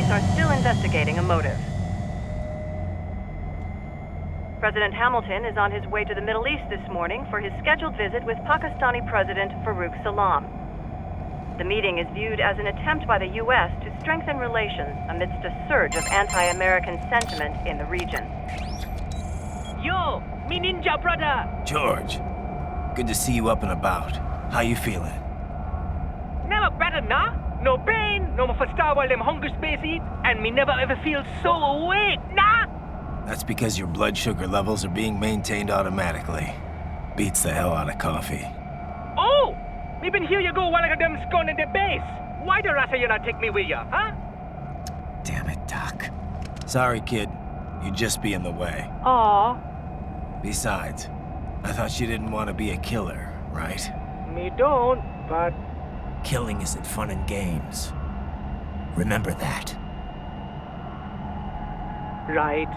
police are still investigating a motive. President Hamilton is on his way to the Middle East this morning for his scheduled visit with Pakistani President Farouk Salam. The meeting is viewed as an attempt by the U.S. to strengthen relations amidst a surge of anti-American sentiment in the region. Yo, me ninja brother! George, good to see you up and about. How you feeling? Never better, nah? No pain, no more star while them hunger space eat, and me never ever feel so awake, nah? That's because your blood sugar levels are being maintained automatically. Beats the hell out of coffee. Oh! Me been here you go while I got them scone in the base. Why the rasa you not take me with ya, huh? Damn it, Doc. Sorry, kid. You'd just be in the way. Aw. Besides, I thought you didn't want to be a killer, right? Me don't, but... Killing isn't fun and games. Remember that. Right.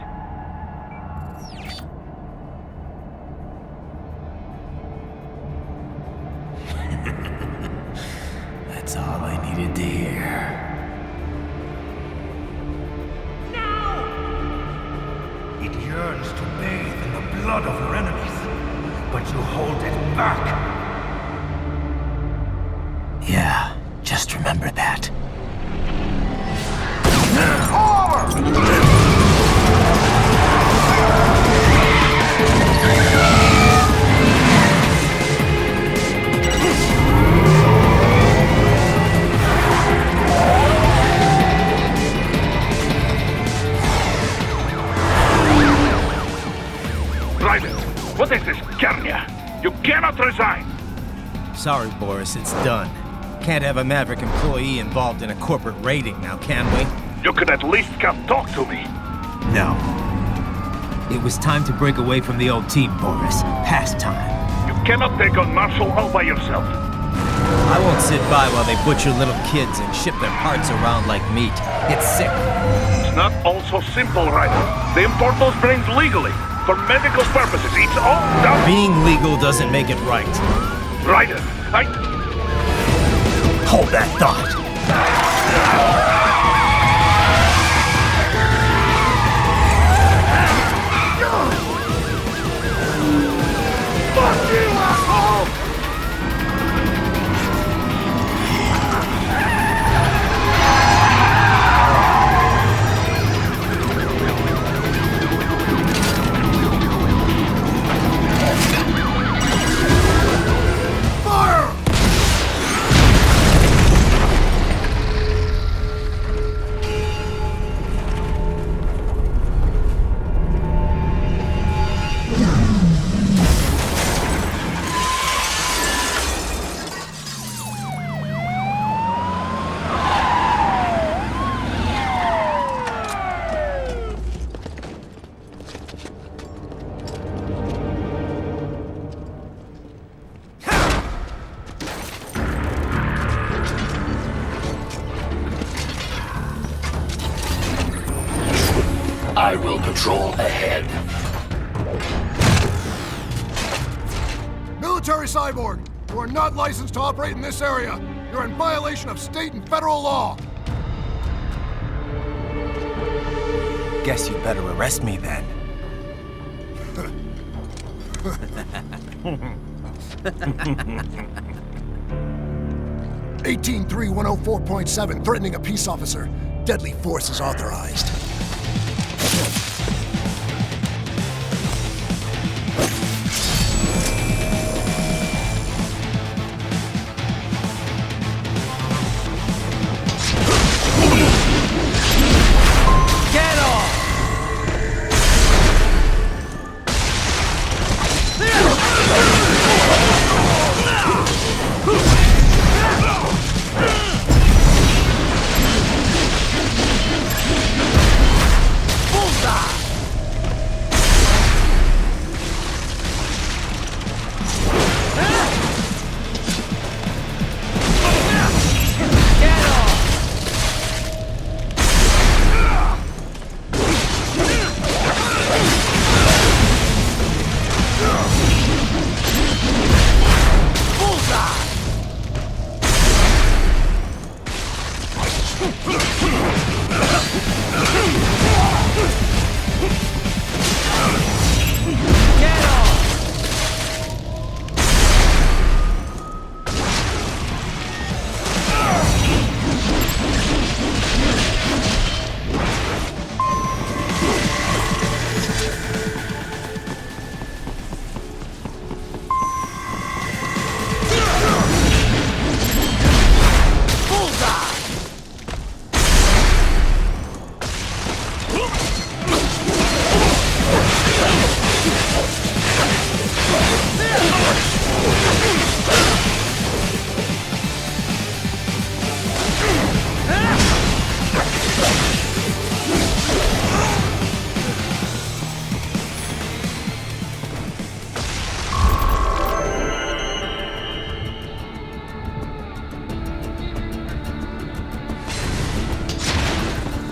That's all I needed to hear. It yearns to bathe in the blood of your enemies, but you hold it back. Yeah, just remember that. What is this, Kernia? You cannot resign! Sorry, Boris, it's done. Can't have a Maverick employee involved in a corporate raiding now, can we? You could at least come talk to me. No. It was time to break away from the old team, Boris. Past time. You cannot take on Marshall all by yourself. I won't sit by while they butcher little kids and ship their parts around like meat. It's sick. It's not all so simple, Ryder. They import those brains legally. For medical purposes, it's all done. Being legal doesn't make it right. Ryder, Hold that thought. Fuck you, asshole! I will patrol ahead. Military cyborg! You are not licensed to operate in this area. You're in violation of state and federal law. Guess you better arrest me then. 18-3104.7, threatening a peace officer. Deadly force is authorized.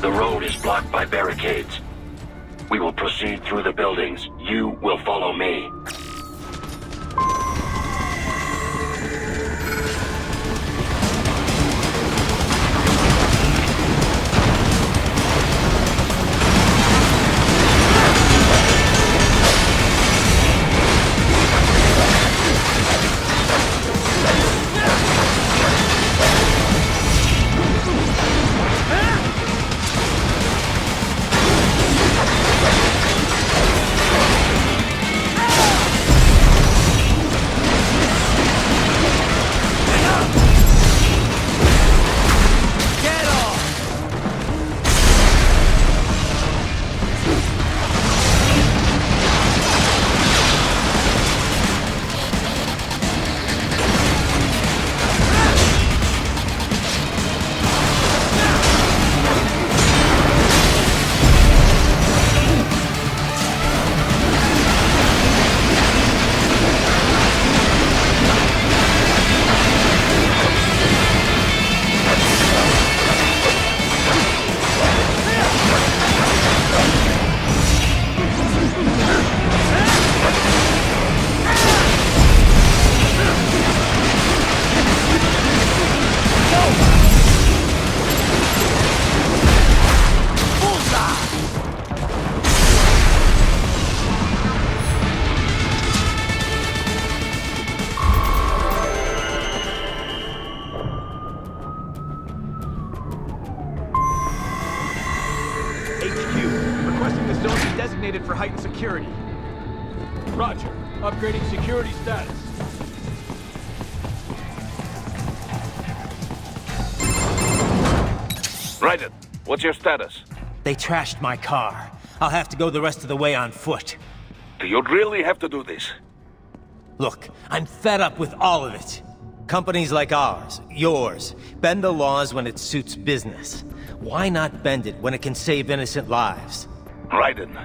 The road is blocked by barricades. We will proceed through the buildings. You will follow me. For heightened security. Roger. Upgrading security status. Raiden, what's your status? They trashed my car. I'll have to go the rest of the way on foot. Do you really have to do this? Look, I'm fed up with all of it. Companies like ours, yours, bend the laws when it suits business. Why not bend it when it can save innocent lives? Raiden.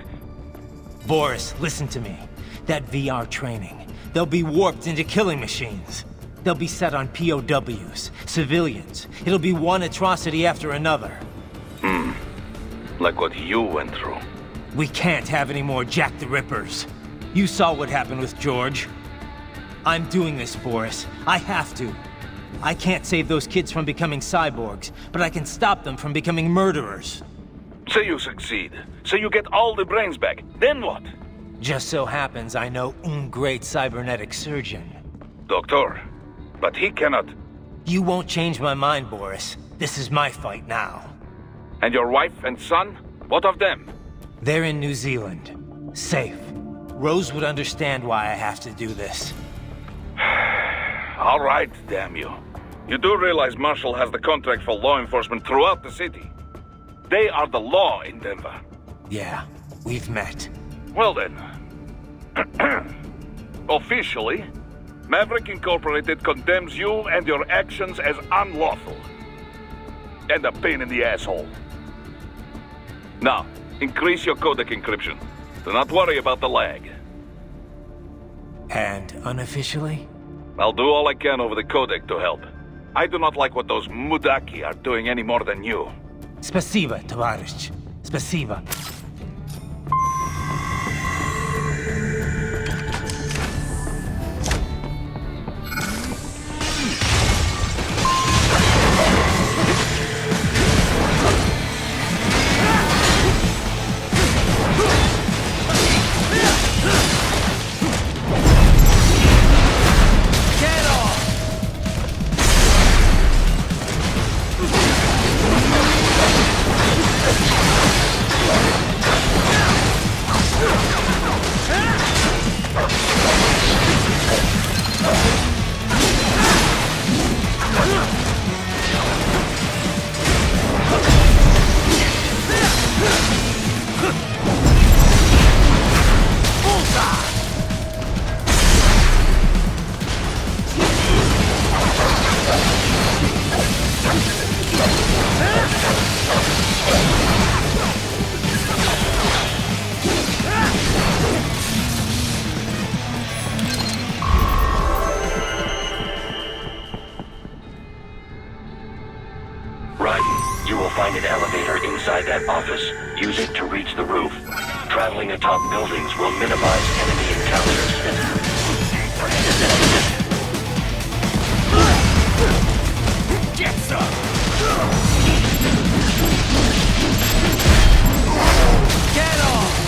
Boris, listen to me. That VR training, they'll be warped into killing machines. They'll be set on POWs, civilians. It'll be one atrocity after another. Like what you went through. We can't have any more Jack the Rippers. You saw what happened with George. I'm doing this, Boris. I have to. I can't save those kids from becoming cyborgs, but I can stop them from becoming murderers. Say you succeed. Say you get all the brains back. Then what? Just so happens I know un great cybernetic surgeon. Doctor. But he cannot... You won't change my mind, Boris. This is my fight now. And your wife and son? What of them? They're in New Zealand. Safe. Rose would understand why I have to do this. All right, damn you. You do realize Marshall has the contract for law enforcement throughout the city. They are the law in Denver. Yeah, we've met. Well then. Officially, Maverick Incorporated condemns you and your actions as unlawful. And a pain in the asshole. Now, increase your codec encryption. Do not worry about the lag. And unofficially? I'll do all I can over the codec to help. I do not like what those Mudaki are doing any more than you. Spasiba, товарищ. Spasiba. find an elevator inside that office. Use it to reach the roof. Traveling atop buildings will minimize enemy encounters. Get some! Get off!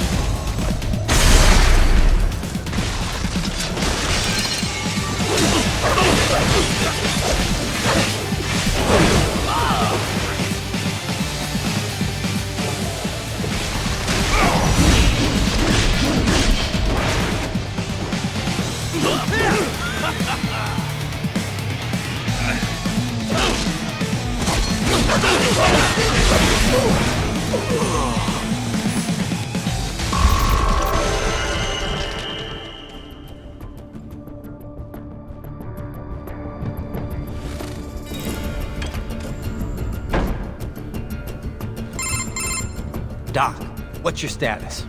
Doc, what's your status?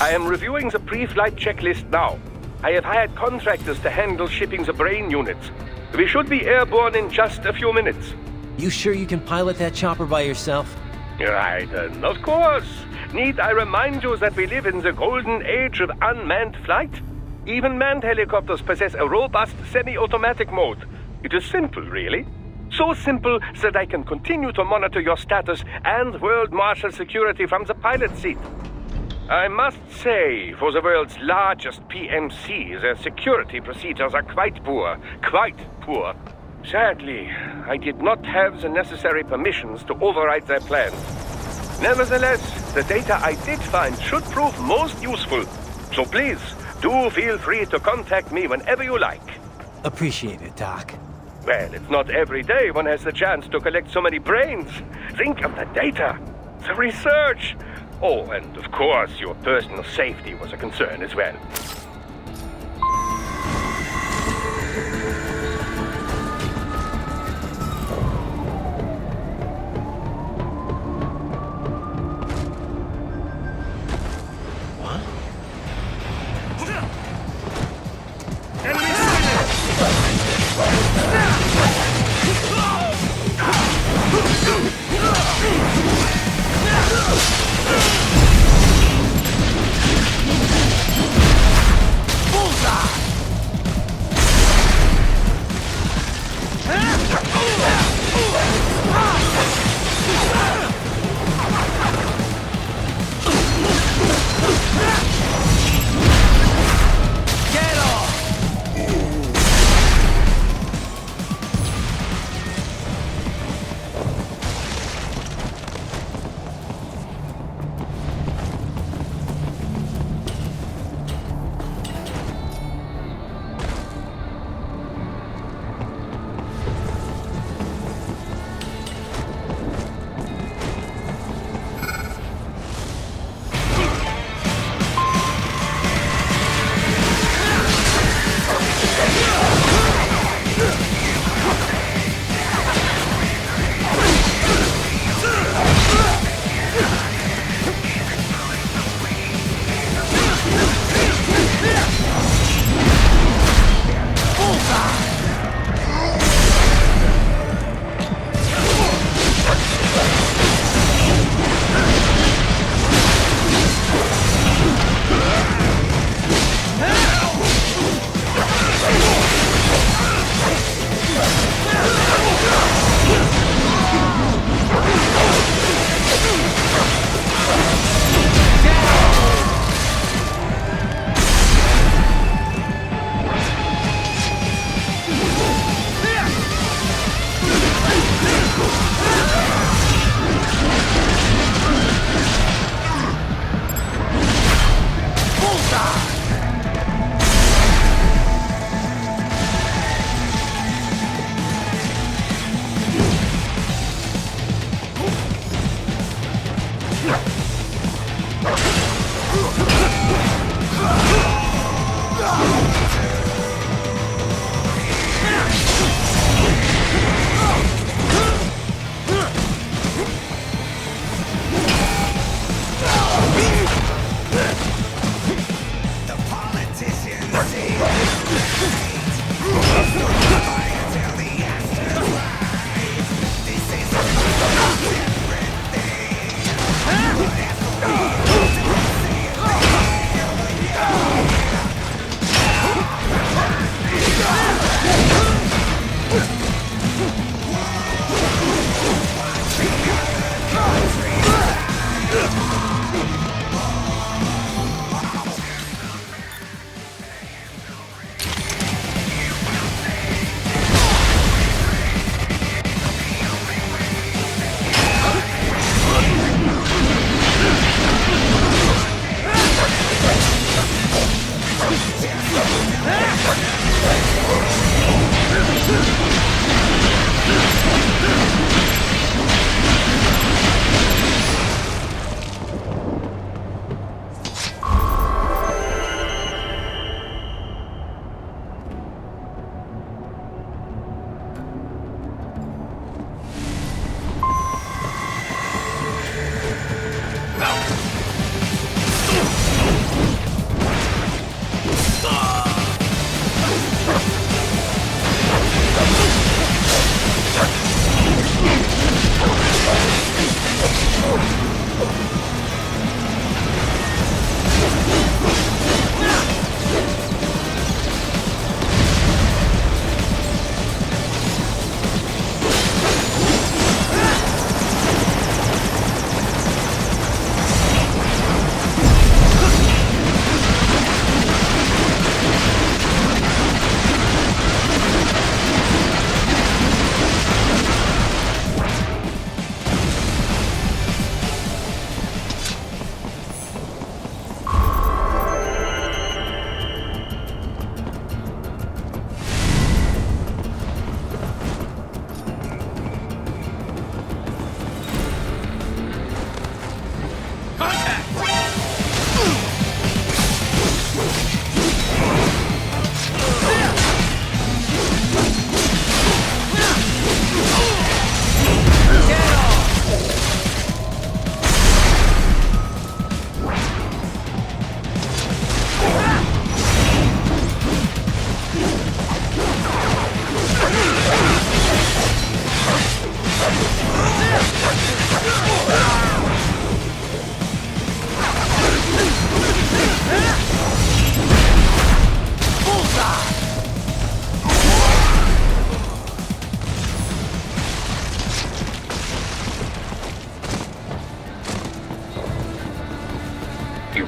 I am reviewing the pre-flight checklist now. I have hired contractors to handle shipping the brain units. We should be airborne in just a few minutes. You sure you can pilot that chopper by yourself? Right, of course. Need I remind you that we live in the golden age of unmanned flight? Even manned helicopters possess a robust semi-automatic mode. It is simple, really. So simple that I can continue to monitor your status and world marshal security from the pilot seat. I must say, for the world's largest PMC, their security procedures are quite poor. Quite poor. Sadly, I did not have the necessary permissions to override their plans. Nevertheless, the data I did find should prove most useful. So please, do feel free to contact me whenever you like. Appreciate it, Doc. Well, it's not every day one has the chance to collect so many brains. Think of the data, the research. Oh, and of course, your personal safety was a concern as well.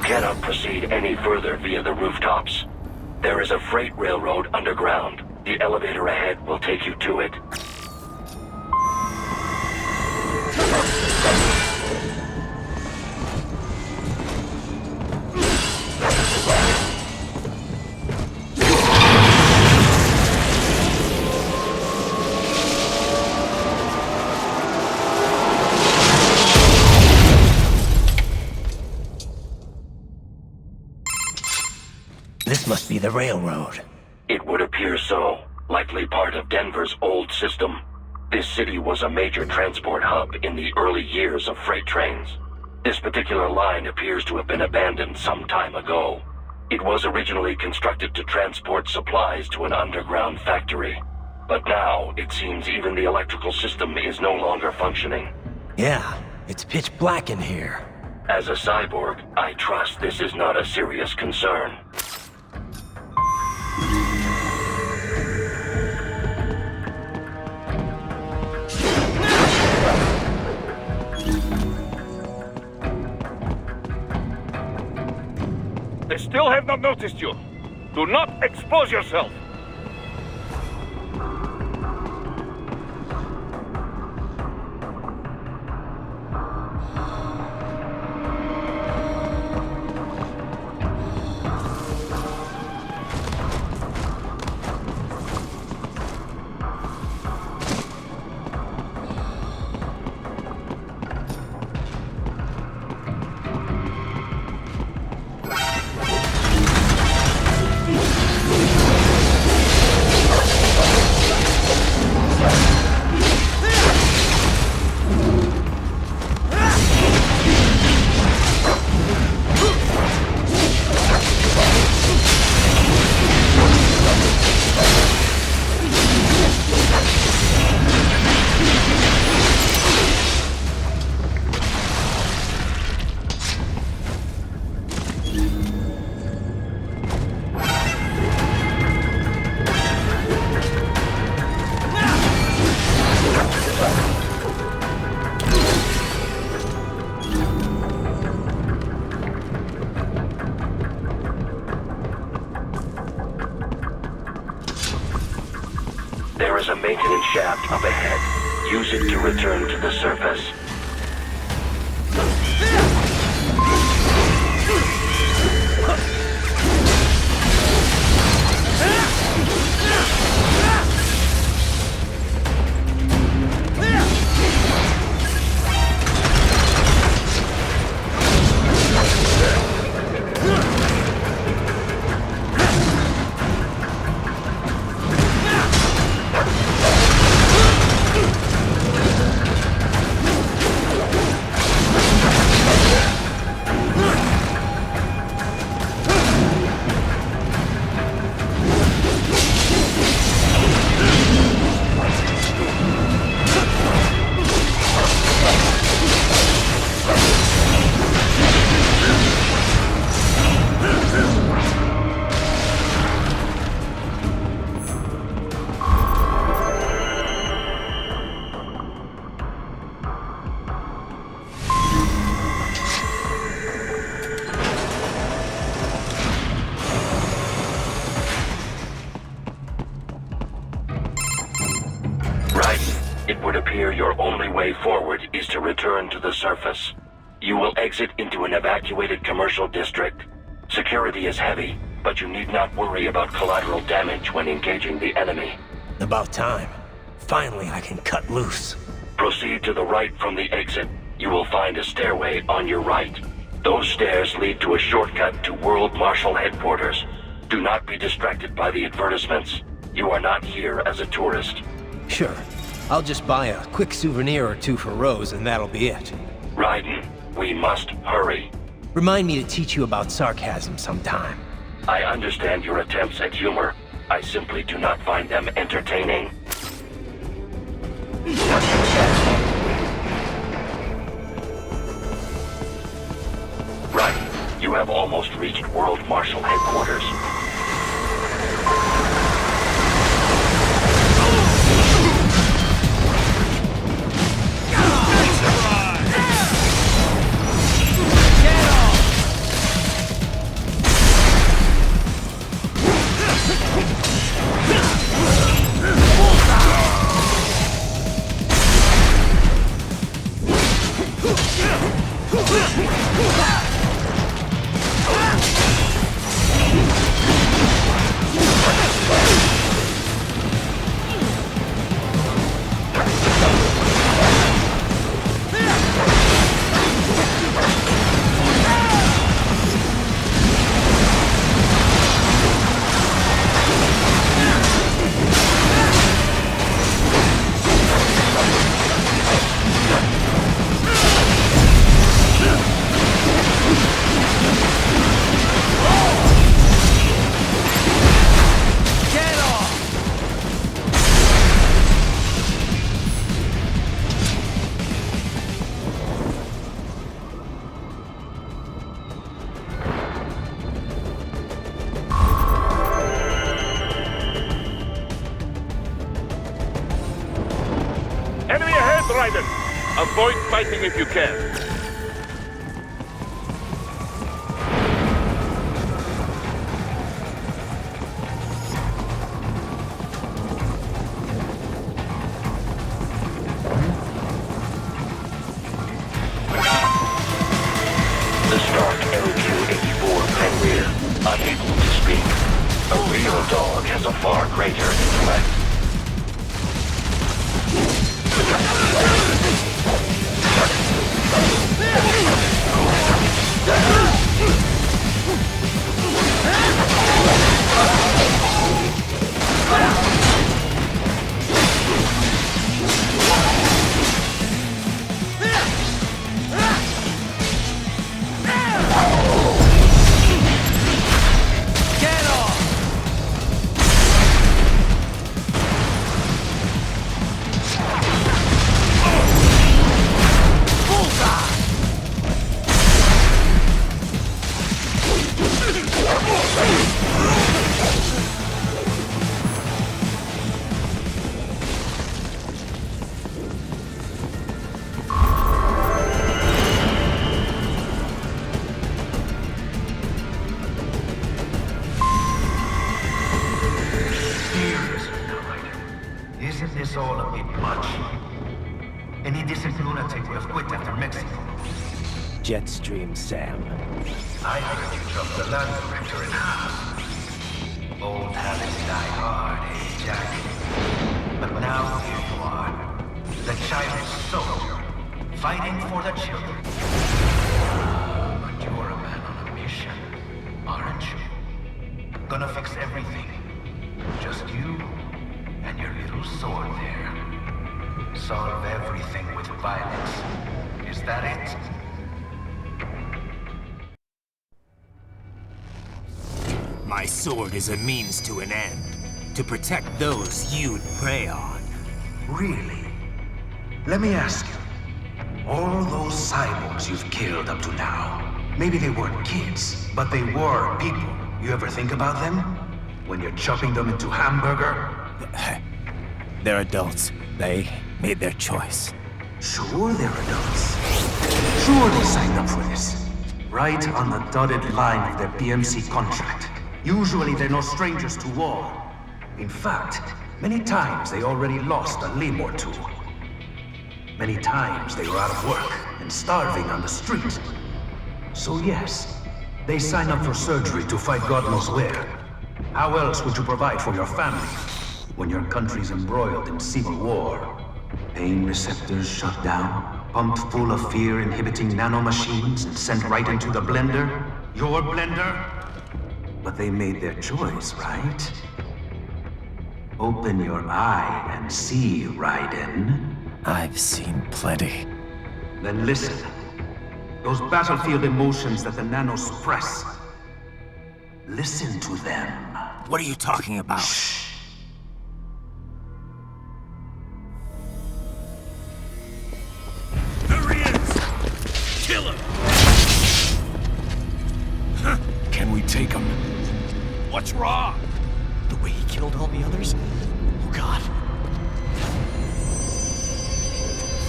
cannot proceed any further via the rooftops. There is a freight railroad underground. The elevator ahead will take you to it. This must be the railroad. It would appear so. Likely part of Denver's old system. This city was a major transport hub in the early years of freight trains. This particular line appears to have been abandoned some time ago. It was originally constructed to transport supplies to an underground factory. But now, it seems even the electrical system is no longer functioning. Yeah, it's pitch black in here. As a cyborg, I trust this is not a serious concern. They still have not noticed you. Do not expose yourself. There is a maintenance shaft up ahead. Use it to return to the surface. It would appear your only way forward is to return to the surface. You will exit into an evacuated commercial district. Security is heavy, but you need not worry about collateral damage when engaging the enemy. About time. Finally, I can cut loose. Proceed to the right from the exit. You will find a stairway on your right. Those stairs lead to a shortcut to World Marshal Headquarters. Do not be distracted by the advertisements. You are not here as a tourist. Sure. I'll just buy a quick souvenir or two for Rose, and that'll be it. Raiden, we must hurry. Remind me to teach you about sarcasm sometime. I understand your attempts at humor. I simply do not find them entertaining. Right. You have almost reached World Marshal Headquarters. Avoid fighting if you can. The Stark LQ-84 Fenrir, unable to speak. A real dog has a far greater intellect. Isn't this all a bit much? Any decent lunatic would have quit after Mexico. Jetstream, Sam. I heard you dropped the land director in half. Old habits die hard, eh, Jack? But now here you are. The child's soldier, fighting for the children. But you're a man on a mission, aren't you? Gonna fix everything. Just you and your little sword there. Solve everything with violence. Is that it? My sword is a means to an end. To protect those you'd prey on. Really? Let me ask you. All those cyborgs you've killed up to now, maybe they weren't kids, but they were people. You ever think about them? When you're chopping them into hamburger? They're adults. They made their choice. Sure they're adults. Sure they signed up for this. Right on the dotted line of their BMC contract. Usually they're no strangers to war. In fact, many times they already lost a limb or two. Many times they were out of work and starving on the street. So yes, they sign up for surgery to fight God knows where. How else would you provide for your family when your country's embroiled in civil war? Pain receptors shut down, pumped full of fear-inhibiting nanomachines and sent right into the blender? Your blender? But they made their choice, right? Open your eye and see, Raiden. I've seen plenty. Then listen. Those battlefield emotions that the nanos suppress. Listen to them. What are you talking about? Shh. There he is! Kill him! Huh. Can we take him? What's wrong? The way he killed all the others? Oh, God.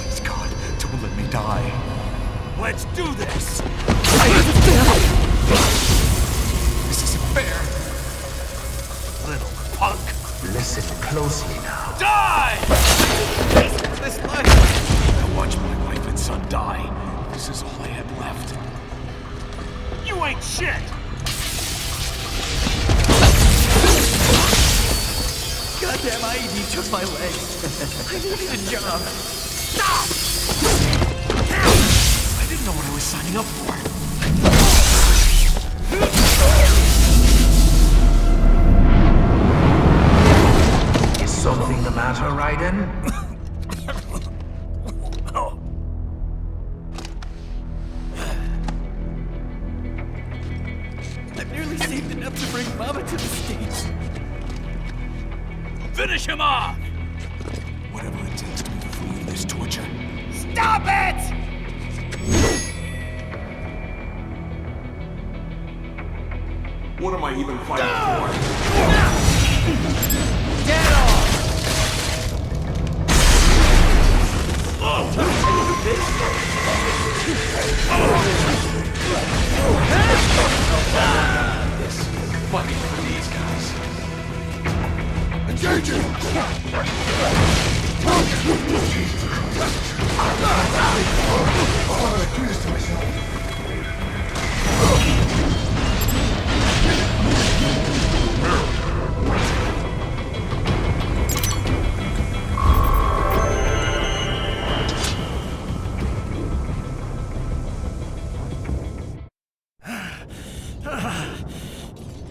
Please, God, don't let me die. Let's do this! This isn't fair. Little punk. Listen closely now. Die! This life. I watched my wife and son die. This is all I had left. You ain't shit! Goddamn IED took my legs. I needed a job. Stop! I didn't know what I was signing up for. Is something the matter, Raiden? I've nearly saved enough to bring Mama to the States. Finish him off! Whatever it takes to be free of this torture. Stop it! What am I even fighting for? Get off! Oh. This fighting for these guys. Engaging! I'm gonna do this to myself.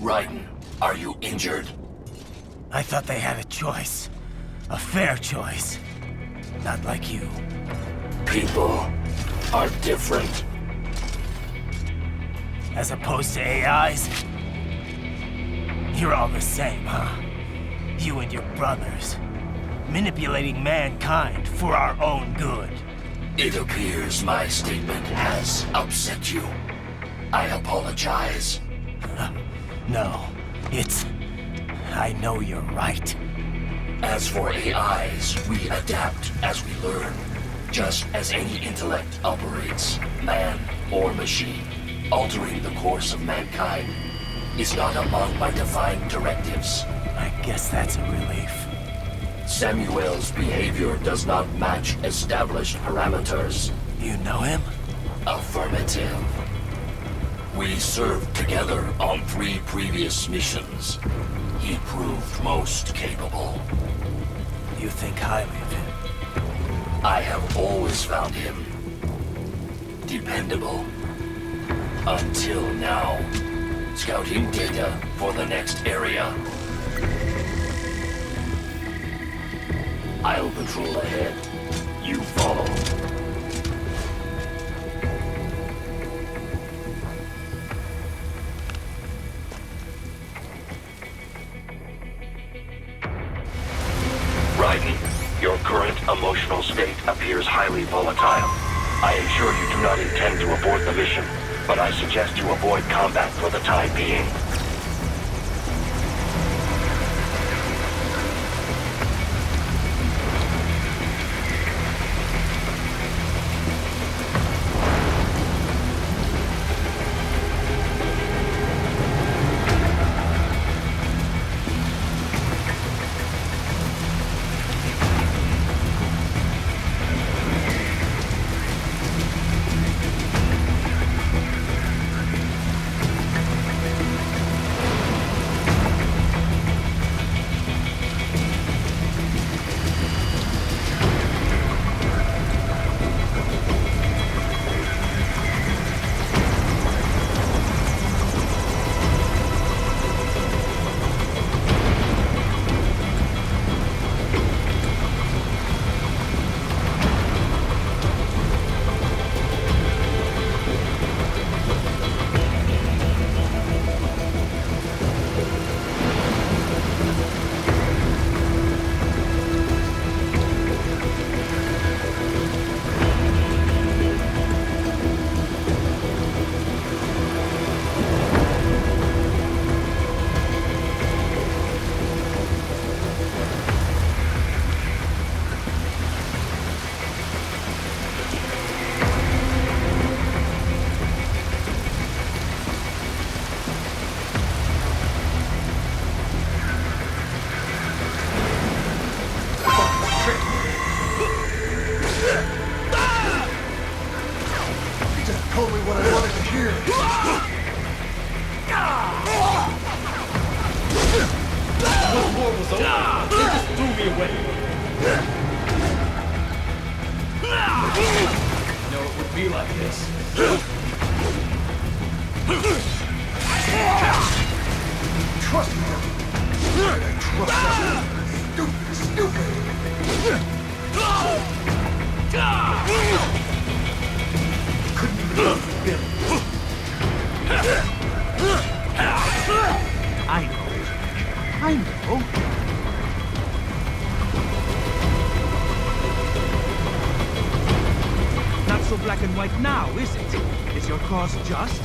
Raiden, are you injured? I thought they had a choice. A fair choice. Not like you. People are different. As opposed to AIs? You're all the same, huh? You and your brothers. Manipulating mankind for our own good. It appears my statement has upset you. I apologize. No, it's... I know you're right. As for AIs, we adapt as we learn. Just as any intellect operates, man or machine. Altering the course of mankind is not among my defined directives. I guess that's a relief. Samuel's behavior does not match established parameters. You know him? Affirmative. We served together on 3 previous missions. He proved most capable. You think highly of him? I have always found him dependable. Until now. Scouting data for the next area. I'll patrol ahead. You follow. Raiden, your current emotional state appears highly volatile. I am sure you do not intend to abort the mission, but I suggest you avoid combat for the time being. Told me what I wanted to hear. The war was over. They just threw me away. You know it would be like this. Trust me. I trust you. Stupid. Couldn't even love Billy. I know. Not so black and white now, is it? Is your cause just?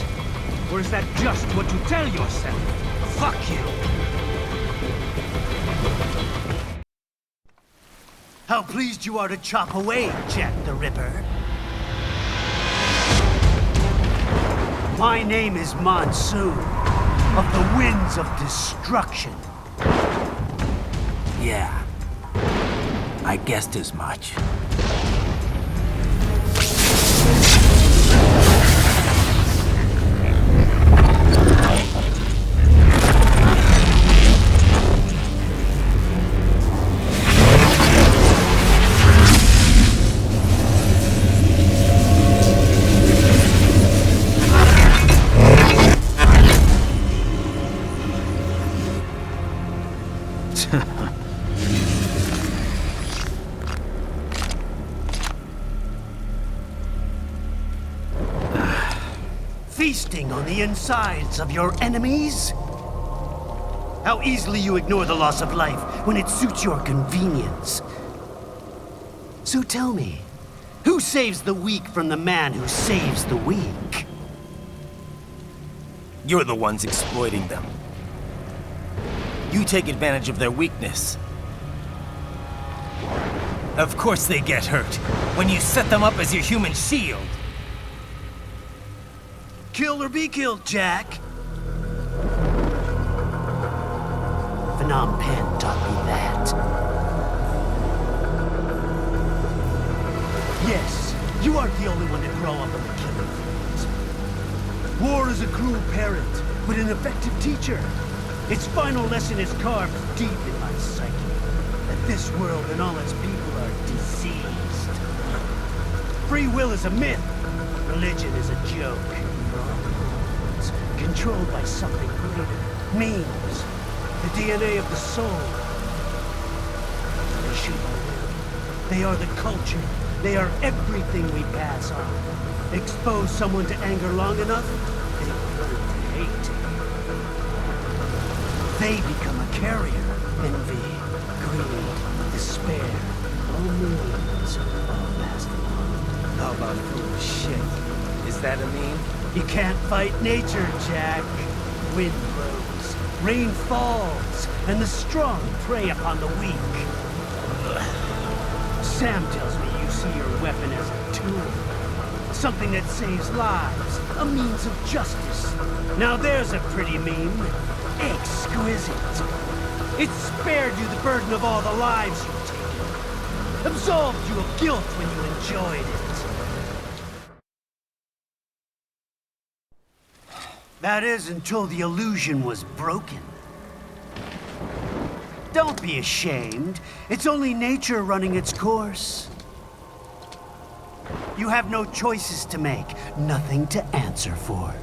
Or is that just what you tell yourself? Fuck you! How pleased you are to chop away, Jack the Ripper. My name is Monsoon, of the Winds of Destruction. Yeah. I guessed as much. Feasting on the insides of your enemies? How easily you ignore the loss of life when it suits your convenience. So tell me, who saves the weak from the man who saves the weak? You're the ones exploiting them. You take advantage of their weakness. Of course they get hurt when you set them up as your human shield. Kill or be killed, Jack. Phnom Penh taught me that. Yes, you aren't the only one to grow up on the killing fields. War is a cruel parent, but an effective teacher. Its final lesson is carved deep in my psyche. That this world and all its people are diseased. Free will is a myth. Religion is a joke. Controlled by something greater. Memes. The DNA of the soul. They shape our will. They are the culture. They are everything we pass on. Expose someone to anger long enough, they learn to hate. They become a carrier. Envy, greed, despair. All memes. All passed along. How about foolish shit? Is that a meme? You can't fight nature, Jack. Wind blows, rain falls, and the strong prey upon the weak. Sam tells me you see your weapon as a tool. Something that saves lives, a means of justice. Now there's a pretty meme. Exquisite. It spared you the burden of all the lives you've taken. Absolved you of guilt when you enjoyed it. That is, until the illusion was broken. Don't be ashamed. It's only nature running its course. You have no choices to make, nothing to answer for.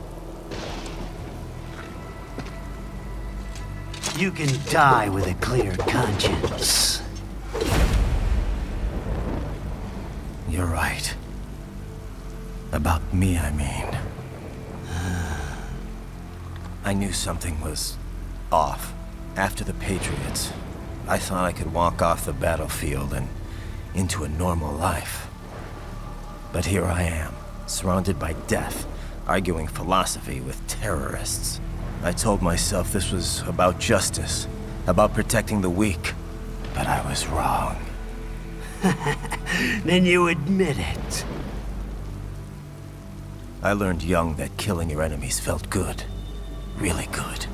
You can die with a clear conscience. You're right. About me, I mean. I knew something was off. After the Patriots, I thought I could walk off the battlefield and into a normal life. But here I am, surrounded by death, arguing philosophy with terrorists. I told myself this was about justice, about protecting the weak. But I was wrong. Then you admit it. I learned young that killing your enemies felt good. Really good.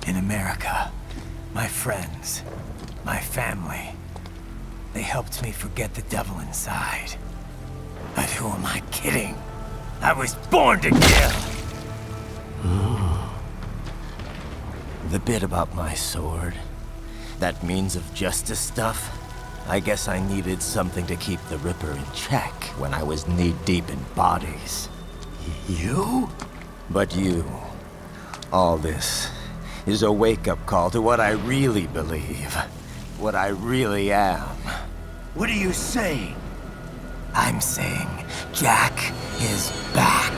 In America, my friends, my family, they helped me forget the devil inside. But who am I kidding? I was born to kill! The bit about my sword, that means of justice stuff, I guess I needed something to keep the Ripper in check when I was knee-deep in bodies. You? But you, all this, is a wake-up call to what I really believe. What I really am. What are you saying? I'm saying Jack is back.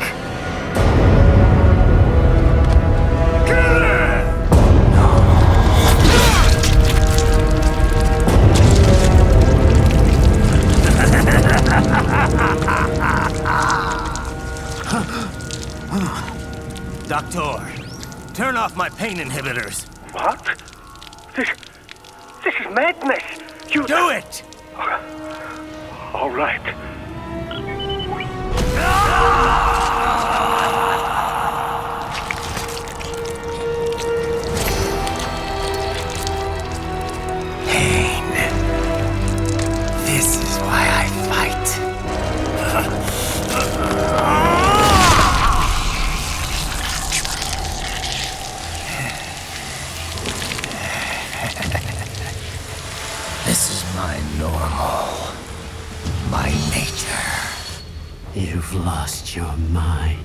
Doctor, turn off my pain inhibitors. What? This is madness. You do it! All right. Ah! You've lost your mind.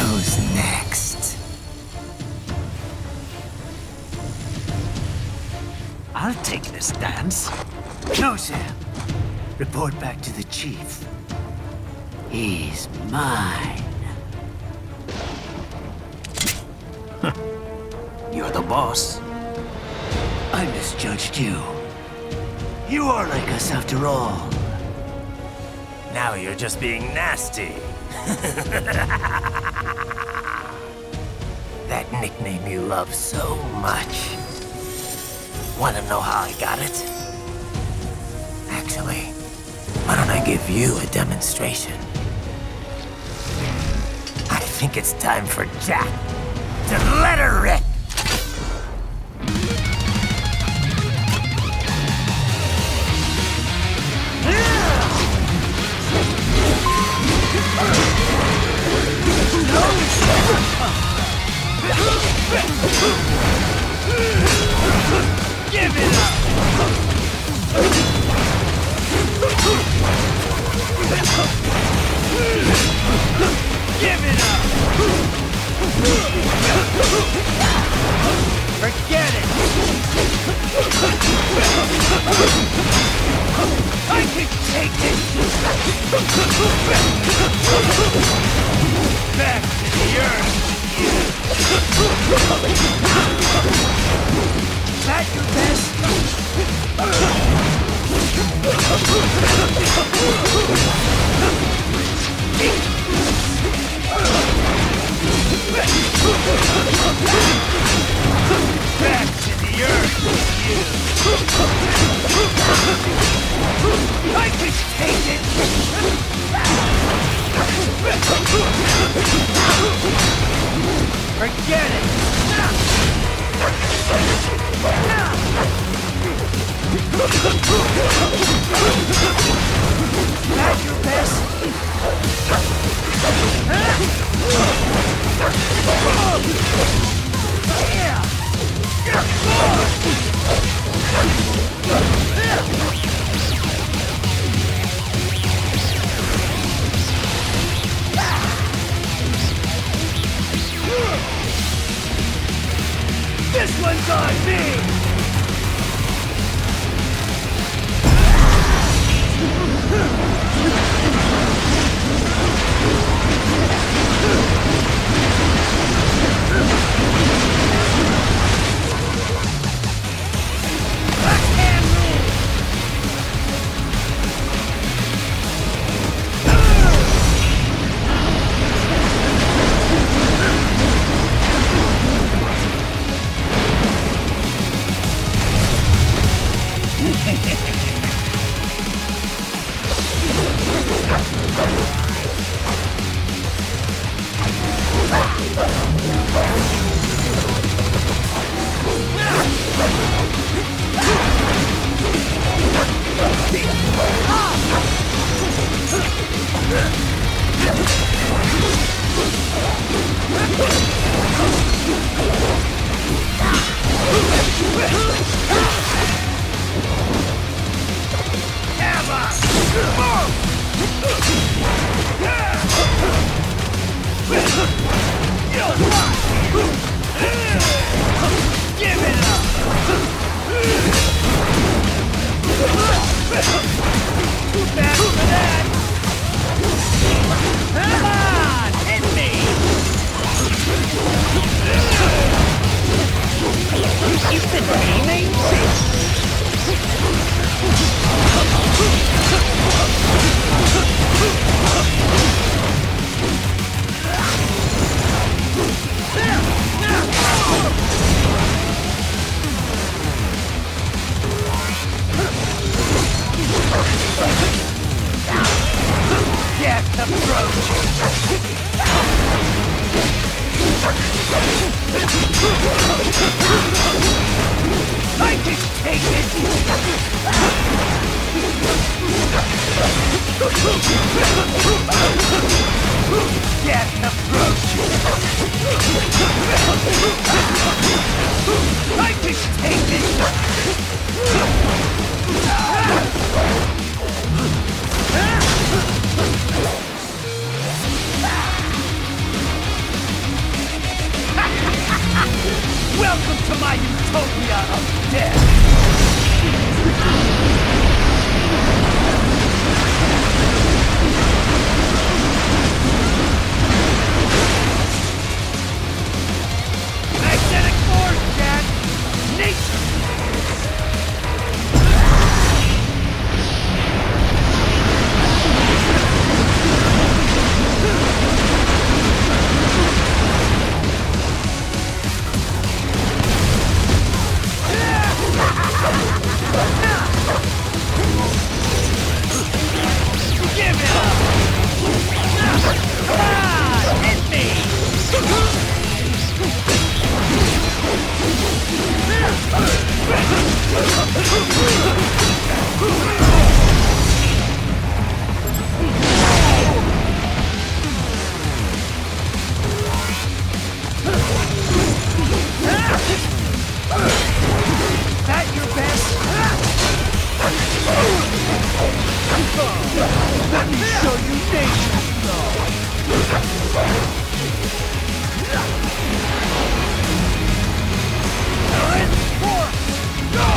Who's next? I'll take this dance. No, Sam. Report back to the chief. He's mine. You're the boss. I misjudged you. You are like us after all. Now you're just being nasty. That nickname you love so much. Wanna know how I got it? Actually, why don't I give you a demonstration? I think it's time for Jack to let her rip. Give it up! Give it up! Forget it! I can take it! Back to the earth! Is that your best? Back to the earth, you! I can take it! Forget it! That your best? This one's on me! I can take it! Death approaches! I can take it! Welcome to my utopia of death! Magnetic force, Jack! Nature! Give it up! Come on! Hit me! That your best? Let me show you nature's law. Current force, go!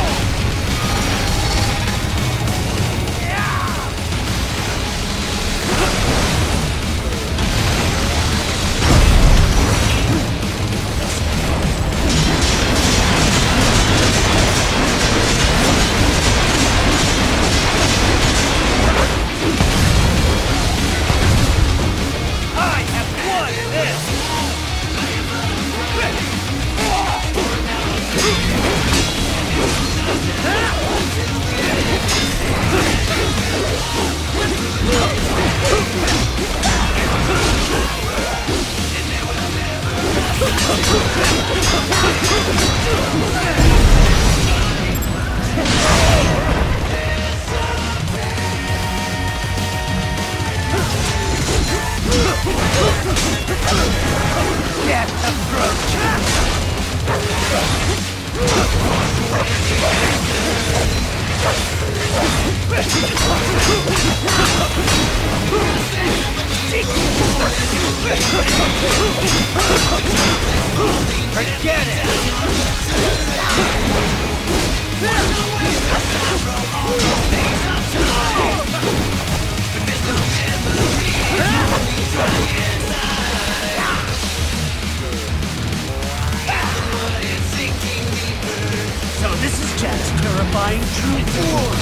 I have won this! Death Forget it! So this is Jack's terrifying true form.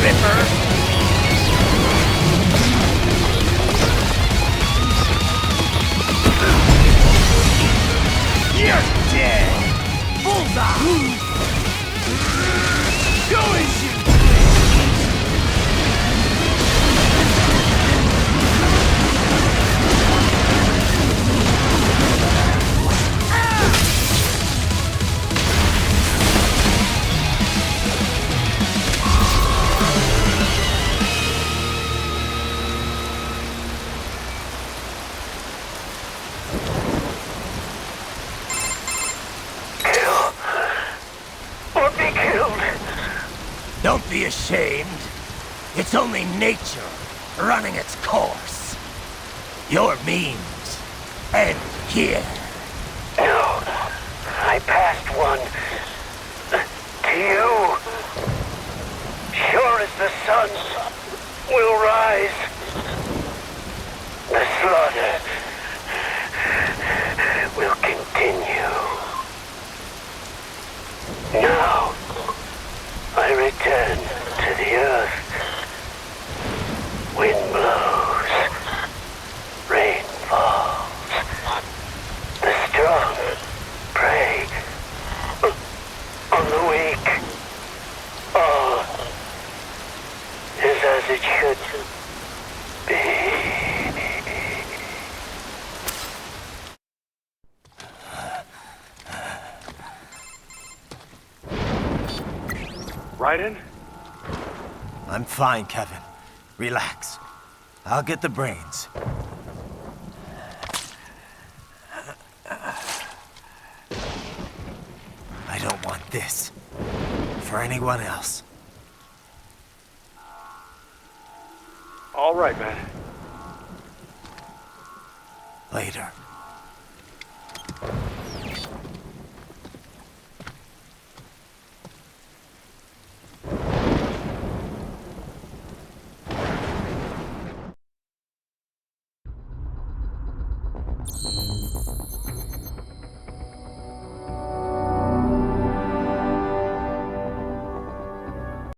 Ripper! You're dead! Bullseye! Go as you Don't be ashamed. It's only nature running its course. Your means end here. No, I passed one. To you. Sure as the sun will rise. The slaughter will continue. Now, I return to the earth. Wind blows. Rain falls. The strong prey on the weak. All is as it should be. Raiden? I'm fine, Kevin. Relax. I'll get the brains. I don't want this. For anyone else. All right, man. Later.